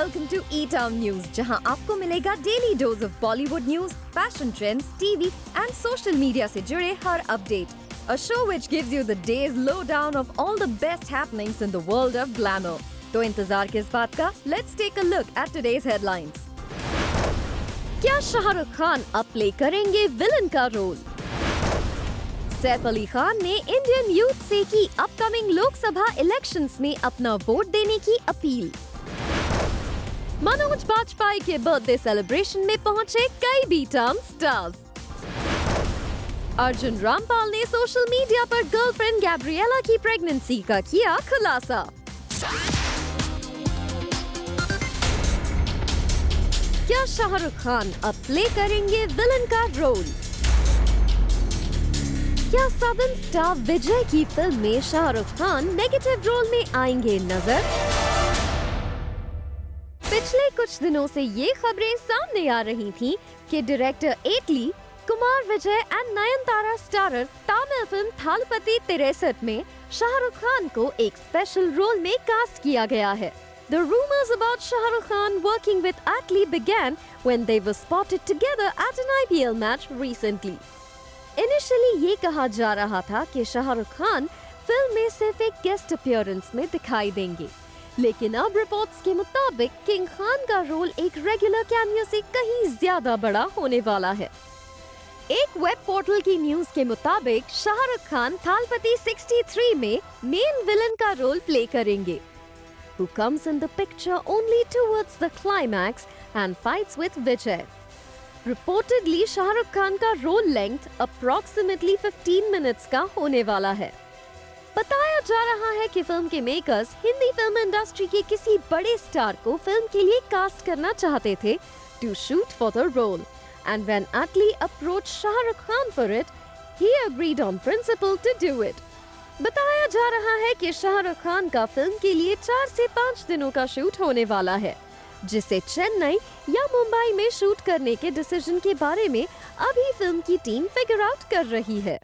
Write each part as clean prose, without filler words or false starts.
Welcome to E-Town News, जहां आपको मिलेगा daily dose of Bollywood news, fashion trends, TV and social media से जुड़े हर update. A show which gives you the day's lowdown of all the best happenings in the world of glamour. तो इंतजार किस बात का? Let's take a look at today's headlines. क्या शाहरुख खान अब play करेंगे विलन का रोल? सैफ अली खान ने इंडियन यूथ से की अपकमिंग लोकसभा इलेक्शंस में अपना वोट देने की अपील. मनोज बाजपेयी के बर्थडे सेलिब्रेशन में पहुंचे कई बी-टाउन स्टार्स. अर्जुन रामपाल ने सोशल मीडिया पर गर्लफ्रेंड गैब्रिएला की प्रेगनेंसी का किया खुलासा. क्या शाहरुख खान अब प्ले करेंगे विलन का रोल? क्या साउदर्न स्टार विजय की फिल्म में शाहरुख खान नेगेटिव रोल में आएंगे नजर? पिछले कुछ दिनों से ये खबरें सामने आ रही थीं कि director Atlee, Kumar Vijay and Nayanthara starrer Tamil film Thalapathy 63 में शाहरुख खान को एक स्पेशल रोल में कास्ट किया गया है. The rumors about Shah Rukh Khan working with Atlee began when they were spotted together at an IPL match recently. Initially ये कहा जा रहा था कि शाहरुख खान फिल्म में सिर्फ एक गेस्ट अपीयरेंस में दिखाई देंगे, लेकिन अब रिपोर्ट्स के मुताबिक किंग खान का रोल एक रेगुलर कैमियो से कहीं ज्यादा बड़ा होने वाला है. एक वेब पोर्टल की न्यूज के मुताबिक शाहरुख खान थालपति 63 में मेन विलन का रोल प्ले करेंगे, who comes in the picture only towards the climax and fights with Vijay. Reportedly, Shahrukh Khan का रोल लेंथ approximately 15 minutes का होने वाला है. बताया जा रहा है कि फिल्म के मेकर्स हिंदी फिल्म इंडस्ट्री के किसी बड़े स्टार को फिल्म के लिए कास्ट करना चाहते थे to shoot for the role. And when Atlee approached Shah Rukh Khan for it, he agreed on principle to do it. बताया जा रहा है कि शाहरुख खान का फिल्म के लिए 4 से 5 दिनों का शूट होने वाला है, जिसे चेन्नई या मुंबई में शूट करने के डिसीजन के बारे में अभी फिल्म की टीम फिगर आउट कर रही है.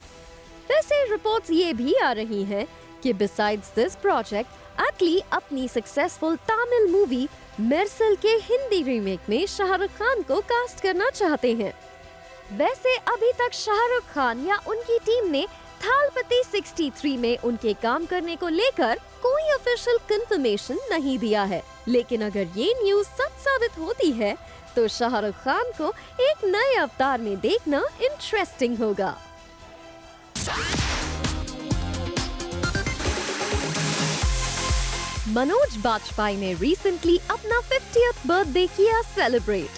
वैसे रिपोर्ट्स ये भी आ रही हैं कि बिसाइड्स दिस प्रोजेक्ट, एटली अपनी सक्सेसफुल तमिल मूवी मेरसल के हिंदी रीमेक में शाहरुख खान को कास्ट करना चाहते हैं. वैसे अभी तक शाहरुख खान या उनकी टीम ने थालपति 63 में उनके काम करने को लेकर कोई ऑफिशियल कंफर्मेशन नहीं दिया है, लेकिन अगर ये न्यूज सच साबित होती है तो शाहरुख खान को एक नए अवतार में देखना इंटरेस्टिंग होगा. मनोज बाजपेयी ने रिसेंटली अपना 50th बर्थडे किया सेलिब्रेट.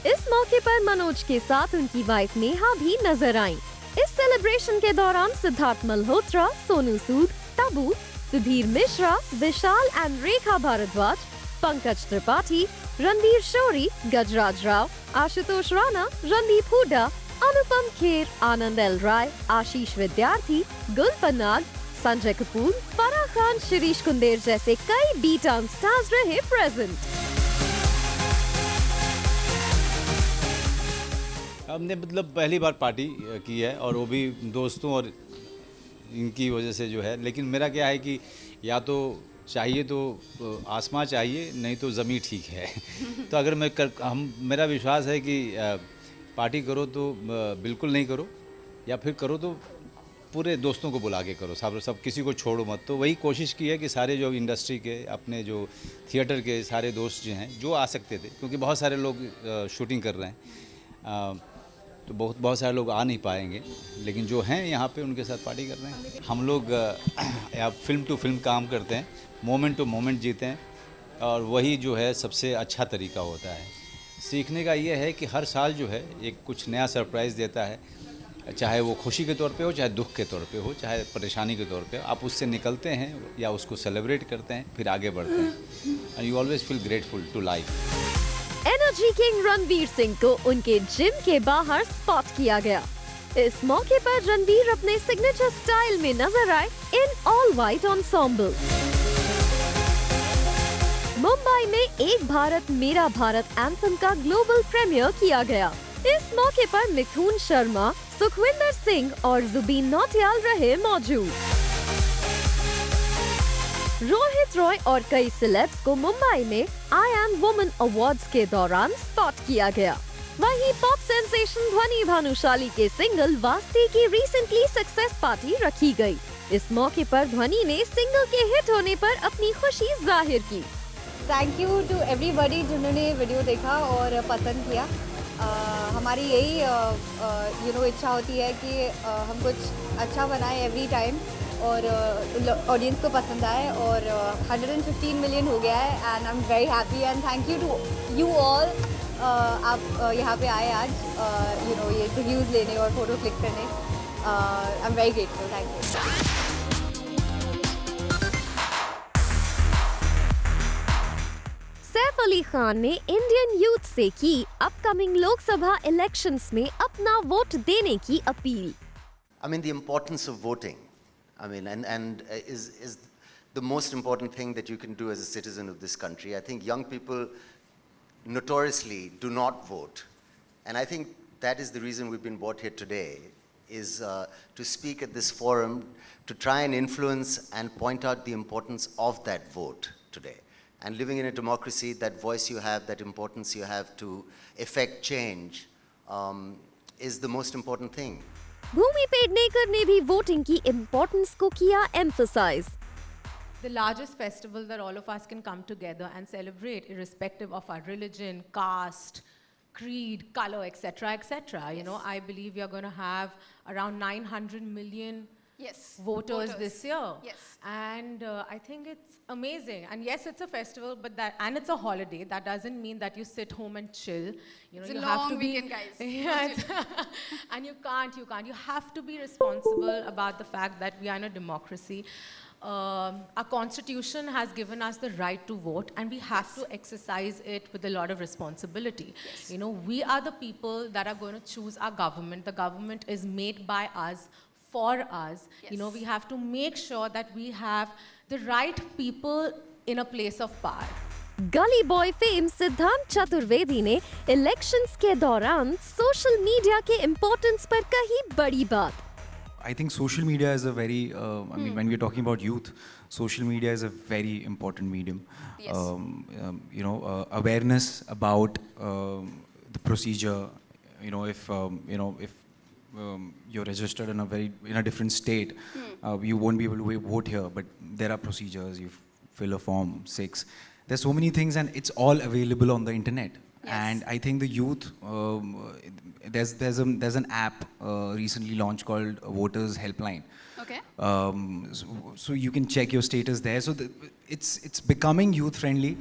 इस मौके पर मनोज के साथ उनकी वाइफ नेहा भी नजर आईं. इस सेलिब्रेशन के दौरान सिद्धार्थ मल्होत्रा, सोनू सूद, तब्बू, सुधीर मिश्रा, विशाल एंड रेखा भारद्वाज, पंकज त्रिपाठी, रणवीर शोरी, गजराज राव, आशुतोष राणा, रणदीप हुड्डा, अनुपम खेर, आनंद एल राय, आशीष विद्यार्थी, गुल पन्नाग, संजय कपूर, फराह खान, शिरीष कुंदेर जैसे कई बी-टाउन स्टार्स रहे प्रेजेंट. हमने मतलब पहली बार पार्टी की है और वो भी दोस्तों और इनकी वजह से जो है. लेकिन मेरा क्या है कि या तो चाहिए तो आसमां चाहिए, नहीं तो ज़मीन ठीक है. तो अगर मेरा विश्वास है कि पार्टी करो तो बिल्कुल नहीं करो, या फिर करो तो पूरे दोस्तों को बुला के करो, सब किसी को छोड़ो मत. तो वही कोशिश की है कि सारे जो इंडस्ट्री के, अपने जो थिएटर के सारे दोस्त जो हैं जो आ सकते थे, क्योंकि बहुत सारे लोग शूटिंग कर रहे हैं, तो बहुत सारे लोग आ नहीं पाएंगे, लेकिन जो हैं यहाँ पे उनके साथ पार्टी कर रहे हैं. हम लोग फिल्म टू फिल्म काम करते हैं, मोमेंट टू मोमेंट जीते हैं, और वही जो है सबसे अच्छा तरीका होता है. सीखने का ये है कि हर साल जो है एक कुछ नया सरप्राइज़ देता है, चाहे वो खुशी के तौर पे हो, चाहे दुख के तौर पे हो, चाहे परेशानी के तौर पे. आप उससे निकलते हैं या उसको सेलिब्रेट करते हैं, फिर आगे बढ़ते हैं, and you always feel grateful to life. Energy king Ranveer Singh को उनके जिम के बाहर स्पॉट किया गया. इस मौके पर रणवीर अपने सिग्नेचर स्टाइल में नजर आए in all white ensemble. Mumbai में एक भारत मेरा भारत एंथम का ग्लोबल प्रीमियर किया गया. इस मौके पर मिथुन शर्मा, सुखविंदर सिंह और जुबीन नौटियाल रहे मौजूद. रोहित रॉय और कई सेलेब्स को मुंबई में आई एम वुमन अवार्ड्स के दौरान स्पॉट किया गया। वहीं पॉप सेंसेशन ध्वनि भानुशाली के सिंगल वास्ती की रिसेंटली सक्सेस पार्टी रखी गई। इस मौके पर ध्वनि ने सिंगल के हिट होने पर अपनी खुशी जाहिर की। थैंक यू टू एवरीबॉडी जिन्होंने वीडियो देखा और पसंद किया। हमारी यही इच्छा होती है कि हम कुछ अच्छा बनाएं एवरी टाइम और ऑडियंस को पसंद आए और 115 मिलियन हो गया है and I am very happy and thank you to you all. आप यहाँ पे आए आज ये रिव्यूज़ लेने और फोटो क्लिक करने। आई am very grateful, thank you. Saif Ali Khan ने इंडियन यूथ से की अपकमिंग लोकसभा इलेक्शंस में अपना वोट देने की appeal. I mean, the importance of voting, I mean, and is the most important thing that you can do as a citizen of this country. I think young people notoriously do not vote. And I think that is the reason we've been brought here today, is to speak at this forum, to try and influence and point out the importance of that vote today. And living in a democracy, that voice you have, that importance you have to effect change is the most important thing. भूमि पेडनेकर ने भी voting की importance को किया emphasise. The largest festival that all of us can come together and celebrate, irrespective of our religion, caste, creed, color, etc., etc. You know, I believe we are going to have around 900 million voters this year. Yes. And I think it's amazing. And yes, it's a festival, but it's a holiday. That doesn't mean that you sit home and chill. You know, It's a you have long to be, weekend, guys. Yeah, and you can't. You have to be responsible about the fact that we are in a democracy. Our constitution has given us the right to vote, and we have to exercise it with a lot of responsibility. You know, we are the people that are going to choose our government. The government is made by us, for us. You know, we have to make sure that we have the right people in a place of power. गली boy fame सिद्धांत चतुर्वेदी ने elections के दौरान social media के importance पर कही बड़ी बात। I think social media is a very, I mean, when we're talking about youth, social media is a very important medium. Yes. You know, awareness about the procedure. You know, if you're registered in a different state, you won't be able to vote here. But there are procedures. You fill a form 6. There's so many things, and it's all available on the internet. Yes. And I think the youth, there's an app recently launched called Voters Helpline. Okay. So you can check your status there. So it's becoming youth friendly.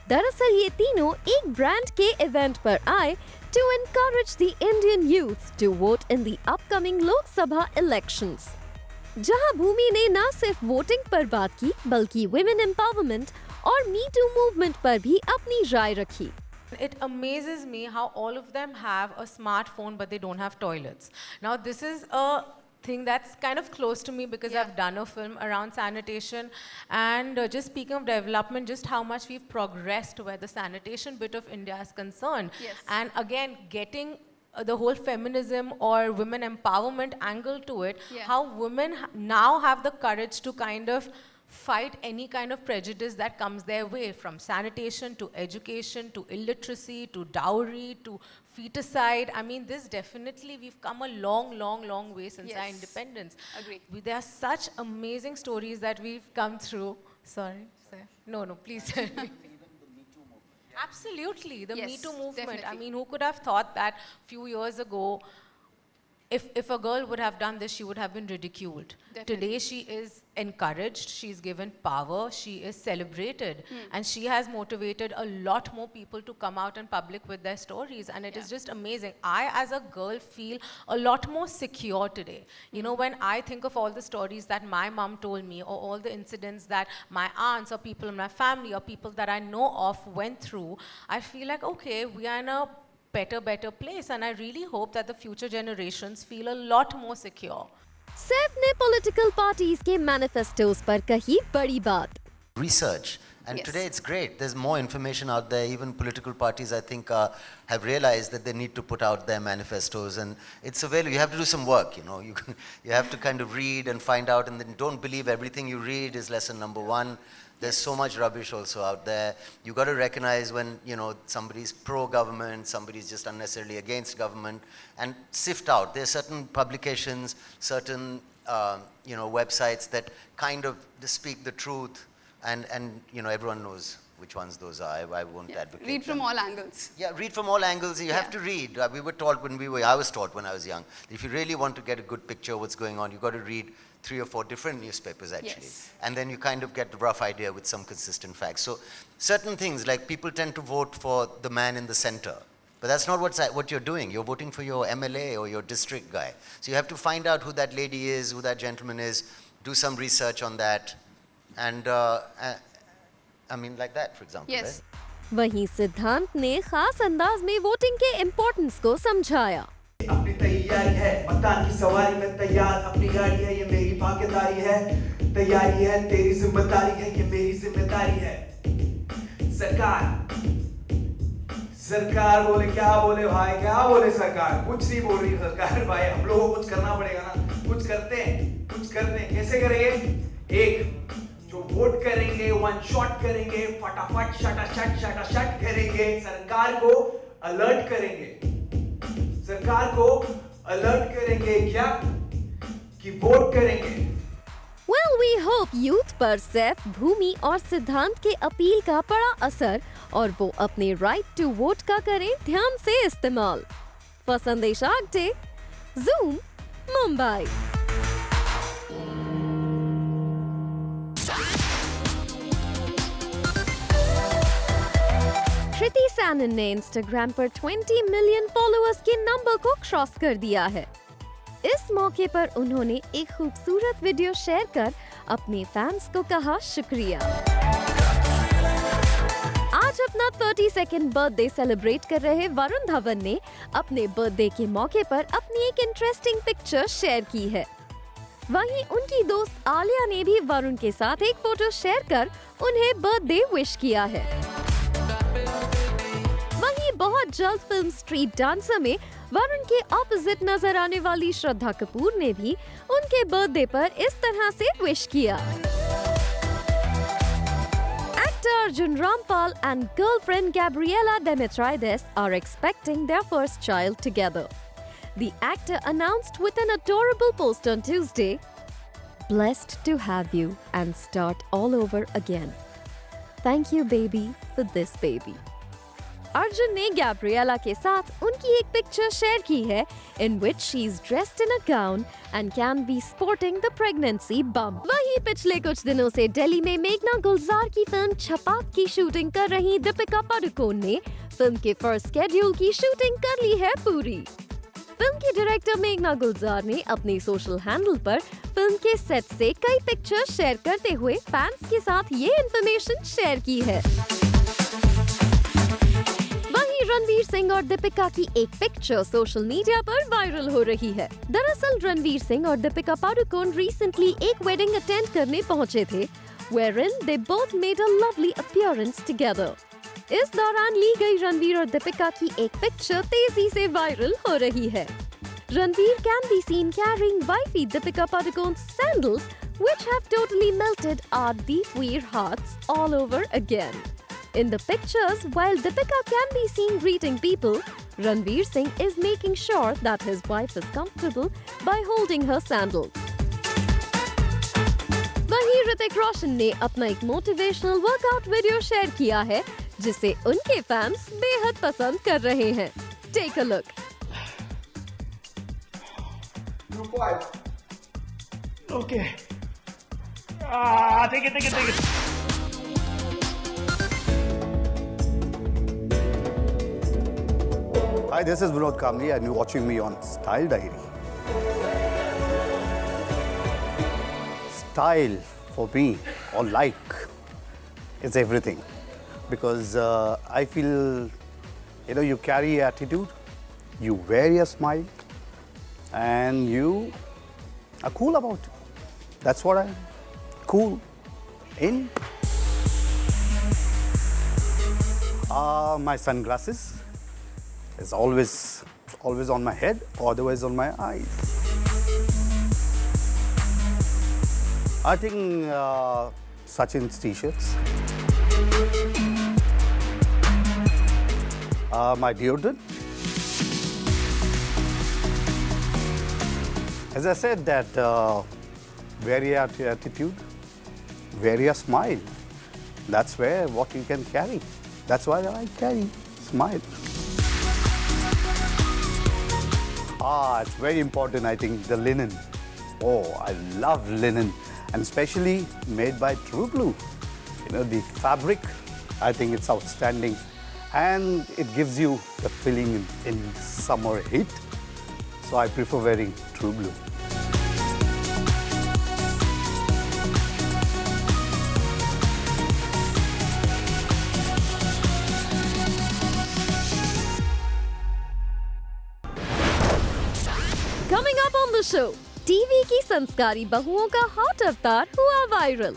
दरअसल ये तीनों एक brand के event पर आए to encourage the Indian youth to vote in the upcoming Lok Sabha elections, जहां भूमि ने न सिर्फ वोटिंग पर बात की बल्कि women empowerment और Me Too movement पर भी अपनी राय रखी। It amazes me how all of them have a smartphone but they don't have toilets. Now this is a thing that's kind of close to me because I've done a film around sanitation, and just speaking of development, just how much we've progressed where the sanitation bit of India is concerned. Yes. And again, getting the whole feminism or women empowerment angle to it, how women now have the courage to kind of fight any kind of prejudice that comes their way, from sanitation to education to illiteracy to dowry to feticide. I mean, this definitely, we've come a long way since our independence. Agree. There are such amazing stories that we've come through. Sorry, sir. No, please tell me. Absolutely, the Me Yes, Too movement. I definitely. mean, who could have thought that few years ago, if a girl would have done this, she would have been ridiculed. Definitely. Today, she is encouraged, she's given power, she is celebrated, and she has motivated a lot more people to come out in public with their stories, and it is just amazing. I, as a girl, feel a lot more secure today. You know, when I think of all the stories that my mom told me, or all the incidents that my aunts or people in my family or people that I know of went through, I feel like, okay, we are in a better place, and I really hope that the future generations feel a lot more secure. Saif ने political parties के मैनिफेस्टोस पर कही बड़ी बात। Research And Yes. today it's great. There's more information out there. Even political parties, I think, have realized that they need to put out their manifestos, and it's available. You have to do some work, you know. You have to kind of read and find out, and then don't believe everything you read is lesson number one. There's so much rubbish also out there. You got to recognize when, you know, somebody's pro-government, somebody's just unnecessarily against government, and sift out. There's certain publications, certain, you know, websites that kind of speak the truth, and you know, everyone knows which ones those are. I won't advocate Read from them. all angles. Yeah, read from all angles. You have Yeah. to read. We were taught I was taught when I was young. If you really want to get a good picture of what's going on, you've got to read 3 or 4 different newspapers actually. Yes. And then you kind of get the rough idea with some consistent facts. So certain things, like people tend to vote for the man in the center. But that's not what you're doing. You're voting for your MLA or your district guy. So you have to find out who that lady is, who that gentleman is, do some research on that. And I mean, like that, for example. Yes. Right? वहीं सिद्धांत ने खास अंदाज में voting के importance को समझाया। अपनी तैयारी है, मतदान की सवारी में तैयार, अपनी गाड़ी है, ये मेरी भागीदारी है, तैयारी है, तेरी जिम्मेदारी है, ये मेरी जिम्मेदारी है। सरकार बोले, क्या बोले भाई, क्या बोले सरकार? कुछ नहीं बोल रही सरकार भाई, हम लोगों को कुछ करना पड़ेगा ना, कुछ करते हैं, कैसे करेंगे? एक, जो वोट करेंगे, वन शॉट करेंगे, फटाफट शटाशट करेंगे, सरकार को अलर्ट करेंगे क्या कि वोट करेंगे। Well, we hope youth पर सैफ, भूमि और सिद्धांत के अपील का पड़ा असर और वो अपने राइट टू वोट का करें ध्यान से इस्तेमाल। For संदेश आगटे, Zoom, मुंबई। कृति सैनन ने इंस्टाग्राम पर 20 मिलियन फॉलोअर्स के नंबर को क्रॉस कर दिया है। इस मौके पर उन्होंने एक खूबसूरत वीडियो शेयर कर अपने फैंस को कहा शुक्रिया। आज अपना 32nd बर्थडे सेलिब्रेट कर रहे वरुण धवन ने अपने बर्थडे के मौके पर अपनी एक इंटरेस्टिंग पिक्चर शेयर की है। वहीं उनकी दोस्त आलिया ने भी वरुण के साथ एक फोटो शेयर कर उन्हें बर्थडे विश किया है। वहीं बहुत जल्द फिल्म स्ट्रीट डांसर में वरुण के ऑपोजिट नजर आने वाली श्रद्धा कपूर ने भी उनके बर्थडे पर इस तरह से विश किया। Actor Arjun Rampal and girlfriend Gabriela Dimitriades are expecting their first child together. The actor announced with an adorable post on Tuesday, "Blessed to have you and start all over again. Thank you, baby, for this baby." Arjun ने Gabriela के साथ उनकी एक picture share की है in which she is dressed in a gown and can be sporting the pregnancy bump. वहीं पिछले कुछ दिनों से दिल्ली में मेघना गुलजार की फिल्म छपाक की शूटिंग कर रही दीपिका पादुकोण ने फिल्म के फर्स्ट शेड्यूल की शूटिंग कर ली है पूरी। फिल्म की डायरेक्टर मेघना गुलजार ने अपने सोशल हैंडल पर फिल्म के सेट से कई पिक्चर्स शेयर करते हुए फैंस के साथ ये इन्फॉर्मेशन शेयर की है। वहीं रणवीर सिंह और दीपिका की एक पिक्चर सोशल मीडिया पर वायरल हो रही है। दरअसल रणवीर सिंह और दीपिका पादुकोण रिसेंटली एक वेडिंग अटेंड करने पहुंचे थे, wherein they both made a lovely appearance together. इस दौरान ली गई रणवीर और दीपिका की एक पिक्चर तेजी से वायरल हो रही है। Ranveer can be seen carrying wifey Deepika Padukone's sandals, which have totally melted our deep weird hearts all over again. In the pictures, while Deepika can be seen greeting people, Ranveer Singh is making sure that his wife is comfortable by holding her sandals. वहीं ऋतिक रोशन ने अपना एक motivational workout video share किया है, जिसे उनके fans बेहद पसंद कर रहे हैं। Take a look. Group 5. Okay. Take it. Hi, this is Vinod Kamli and you're watching me on Style Diary. Style for me, or like, is everything. Because I feel, you carry attitude, you wear your smile, and you are cool about it. That's what I'm cool in. My sunglasses is always on my head, otherwise on my eyes. I think Sachin's t-shirts. My deodorant. As I said that vary your attitude, vary your smile. That's where what you can carry. That's why I carry smile. It's very important, I think, the linen. Oh, I love linen, and especially made by True Blue. You know, the fabric, I think it's outstanding. And it gives you the feeling in summer heat. So I prefer wearing True Blue. Coming up on the show, TV की संस्कारी बहुओं का hot अवतार हुआ viral.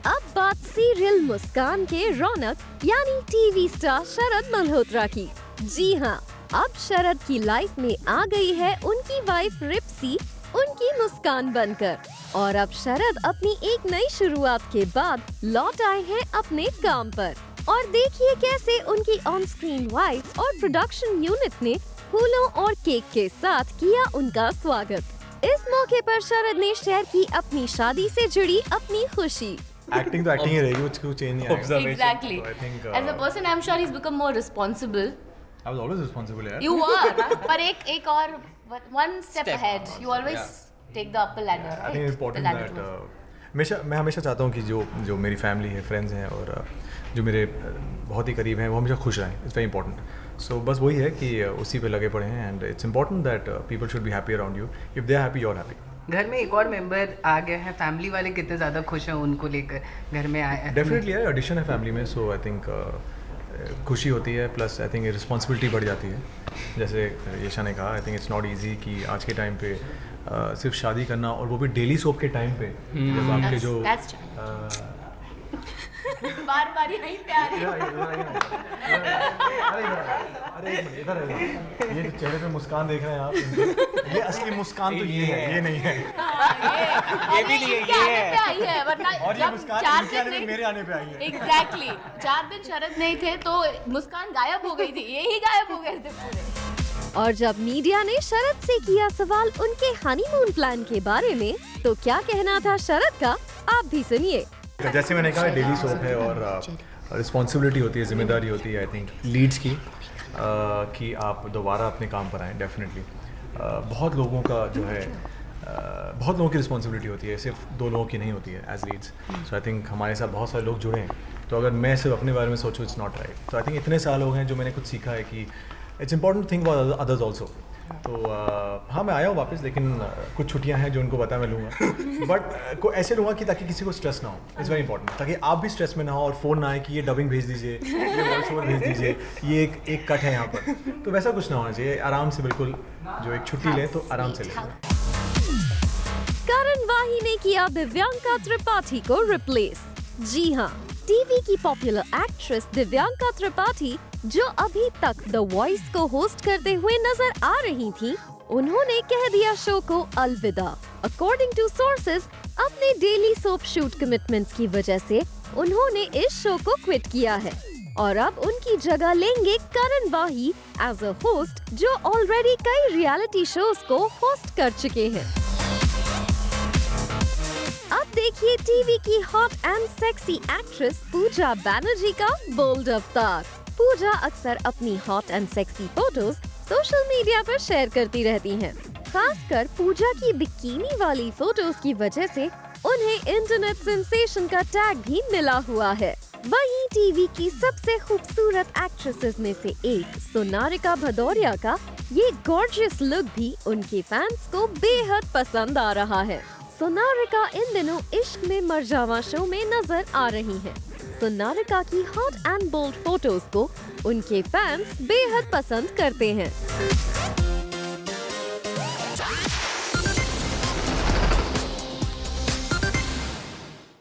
अब बात serial मुस्कान के रौनक यानी टीवी स्टार शरद मल्होत्रा की। जी हाँ, अब शरद की लाइफ में आ गई है उनकी वाइफ रिप्सी, उनकी मुस्कान बनकर। और अब शरद अपनी एक नई शुरुआत के बाद लौट आए हैं अपने काम पर। और देखिए कैसे उनकी ऑन स्क्रीन वाइफ और प्रोडक्शन यूनिट ने फूलों और केक के साथ किया उनका स्वागत। इस मौके पर शरद ने शेयर की अपनी शादी से जुड़ी अपनी खुशी। एक्टिंग तो एक्टिंग ही रहेगी, कुछ चेंज नहीं आएगा। Exactly. So I think, As a person, I'm sure he's become more responsible. I was always responsible, यार। You were, पर एक और one step ahead. You always take the upper ladder. I think it's important that मैं हमेशा चाहता हूँ कि जो मेरी फैमिली है, फ्रेंड्स हैं और जो मेरे बहुत ही करीब हैं वो हमेशा खुश रहें। It's very important. सो बस वही है कि उसी पे लगे पड़े हैं and it's important that people should be happy around you. If they are happy you are happy. घर में एक और मेंबर आ गया है, फैमिली वाले कितने ज़्यादा खुश हैं उनको लेकर घर में आए? डेफिनेटली है, एडिशन है फैमिली में, सो आई थिंक खुशी होती है, प्लस आई थिंक रिस्पॉन्सिबिलिटी बढ़ जाती है। जैसे यशा ने कहा, I think it's not easy कि आज के टाइम पे सिर्फ शादी करना और वो भी डेली सोप के टाइम पे जब आपके जो बार यहीं पे आ रही है। अरे इधर ये जो चेहरे पे मुस्कान देख रहे हैं आप, ये असली मुस्कान तो ये है, ये नहीं है। ये भी नहीं है, ये है। वरना और ये मुस्कान इनके आने पे मेरे आने पे आई है। Exactly. 4 दिन शरद नहीं थे तो मुस्कान गायब हो गई थी, यही गायब हो गए थे पूरे। और जब मीडिया ने शरद से किया सवाल उनके हनीमून प्लान के बारे में, तो क्या कहना था शरद का, आप भी सुनिए। जैसे मैंने कहा, डेली सोप है और रिस्पॉन्सिबिलिटी होती है, जिम्मेदारी होती है आई थिंक लीड्स की, कि आप दोबारा अपने काम पर आएँ। डेफिनेटली बहुत लोगों का जो है बहुत लोगों की रिस्पॉन्सिबिलिटी होती है, सिर्फ 2 लोगों की नहीं होती है एज लीड्स। सो आई थिंक हमारे साथ बहुत सारे लोग जुड़े हैं, तो अगर मैं सिर्फ अपने बारे में सोचूँ इट्स नॉट राइट। तो आई थिंक इतने साल हो गए हैं जो मैंने कुछ सीखा है कि it's important to think about others also. तो हाँ, मैं आया हूँ वापस, लेकिन कुछ छुट्टियाँ हैं जो उनको पता मैं लूँगा, बट को ऐसे लूँगा कि ताकि किसी को स्ट्रेस ना हो। इट्स वेरी इंपॉर्टेंट, ताकि आप भी स्ट्रेस में ना हो और फ़ोन ना आए कि ये डबिंग भेज दीजिए, ये वॉइस ओवर भेज दीजिए, ये एक कट है यहाँ पर। तो वैसा कुछ ना होना चाहिए, आराम से बिल्कुल जो एक छुट्टी लें तो आराम से लें। करण वाही ने किया दिव्यांका त्रिपाठी को रिप्लेस। जी हाँ, टीवी की पॉपुलर एक्ट्रेस दिव्यांका त्रिपाठी, जो अभी तक द वॉइस को होस्ट करते हुए नजर आ रही थी, उन्होंने कह दिया शो को अलविदा। अकॉर्डिंग टू सोर्सेज, अपने डेली सोप शूट कमिटमेंट्स की वजह से उन्होंने इस शो को क्विट किया है और अब उनकी जगह लेंगे करण वाही एज अ होस्ट, जो ऑलरेडी कई रियलिटी शोज को होस्ट कर चुके हैं। अब देखिए टीवी की हॉट एंड सेक्सी एक्ट्रेस पूजा बैनर्जी का बोल्ड अवतार। पूजा अक्सर अपनी hot and sexy photos social media पर शेयर करती रहती हैं। खासकर पूजा की बिकिनी वाली फोटोज की वजह से उन्हें इंटरनेट सेंसेशन का टैग भी मिला हुआ है। वहीं टीवी की सबसे खूबसूरत एक्ट्रेसेस में से एक सोनारिका भदौरिया का ये गॉर्जियस लुक भी उनके फैंस को बेहद पसंद आ रहा है। सोनारिका इन दिनों इश्क में मरजावा शो में नजर आ रही हैं। सोनारिका की हॉट एंड बोल्ड फोटोज को उनके फैंस बेहद पसंद करते हैं।